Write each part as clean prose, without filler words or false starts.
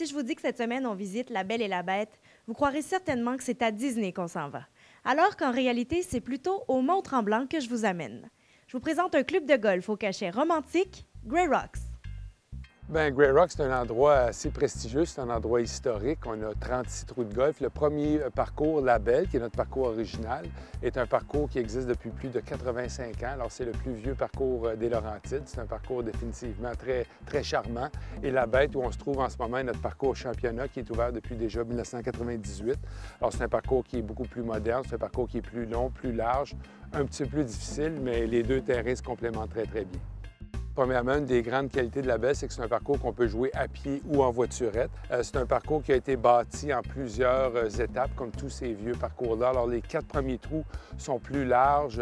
Si je vous dis que cette semaine, on visite La Belle et la Bête, vous croirez certainement que c'est à Disney qu'on s'en va. Alors qu'en réalité, c'est plutôt au Mont-Tremblant que je vous amène. Je vous présente un club de golf au cachet romantique, Grey Rocks. Bien, Grey Rock, c'est un endroit assez prestigieux, c'est un endroit historique. On a 36 trous de golf. Le premier parcours, La Belle, qui est notre parcours original, est un parcours qui existe depuis plus de 85 ans. Alors, c'est le plus vieux parcours des Laurentides. C'est un parcours définitivement très charmant. Et La Bête, où on se trouve en ce moment, est notre parcours championnat, qui est ouvert depuis déjà 1998. Alors, c'est un parcours qui est beaucoup plus moderne, c'est un parcours qui est plus long, plus large, un petit peu plus difficile, mais les deux terrains se complémentent très bien. Premièrement, une des grandes qualités de La Belle, c'est que c'est un parcours qu'on peut jouer à pied ou en voiturette. C'est un parcours qui a été bâti en plusieurs étapes, comme tous ces vieux parcours-là. Alors, les 4 premiers trous sont plus larges,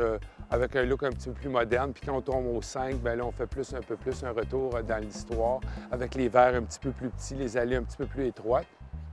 avec un look un petit peu plus moderne. Puis quand on tombe au 5, bien là, on fait un peu plus un retour dans l'histoire, avec les verts un petit peu plus petits, les allées un petit peu plus étroites.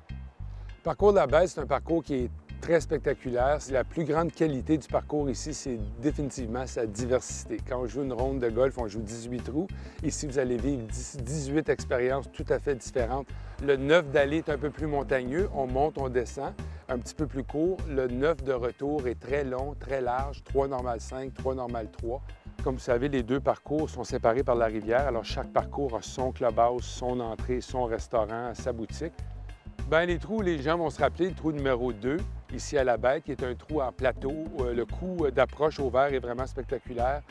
Le parcours de La Belle, c'est un parcours qui est très spectaculaire. La plus grande qualité du parcours ici, c'est définitivement sa diversité. Quand on joue une ronde de golf, on joue 18 trous. Ici, vous allez vivre 18 expériences tout à fait différentes. Le 9 d'aller est un peu plus montagneux. On monte, on descend, un petit peu plus court. Le 9 de retour est très long, très large, 3 normal 5, 3 normal 3. Comme vous savez, les deux parcours sont séparés par la rivière. Alors, chaque parcours a son clubhouse, son entrée, son restaurant, sa boutique. Bien, les trous, les gens vont se rappeler le trou numéro 2, ici à La Bête, qui est un trou en plateau. Le coup d'approche au verre est vraiment spectaculaire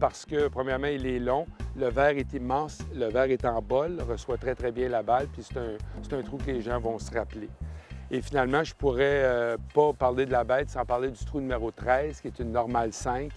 parce que, premièrement, il est long, le verre est immense, le verre est en bol, reçoit très bien la balle, puis c'est un trou que les gens vont se rappeler. Et finalement, je pourrais pas parler de La Bête sans parler du trou numéro 13, qui est une normale 5.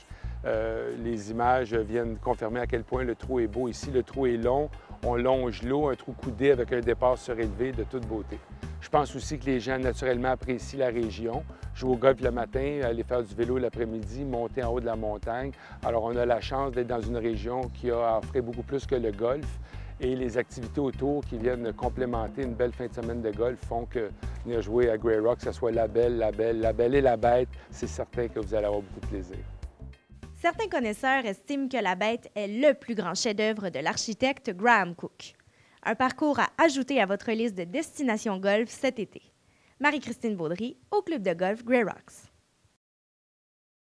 Les images viennent confirmer à quel point le trou est beau ici. Le trou est long, on longe l'eau, un trou coudé avec un départ surélevé de toute beauté. Je pense aussi que les gens naturellement apprécient la région. Jouer au golf le matin, aller faire du vélo l'après-midi, monter en haut de la montagne. Alors on a la chance d'être dans une région qui a à offrir beaucoup plus que le golf. Et les activités autour qui viennent complémenter une belle fin de semaine de golf font que venir jouer à Grey Rock, que ce soit La Belle et la Bête, c'est certain que vous allez avoir beaucoup de plaisir. Certains connaisseurs estiment que La Bête est le plus grand chef-d'œuvre de l'architecte Graham Cook. Un parcours à ajouter à votre liste de destinations golf cet été. Marie-Christine Baudry, au club de golf Grey Rocks.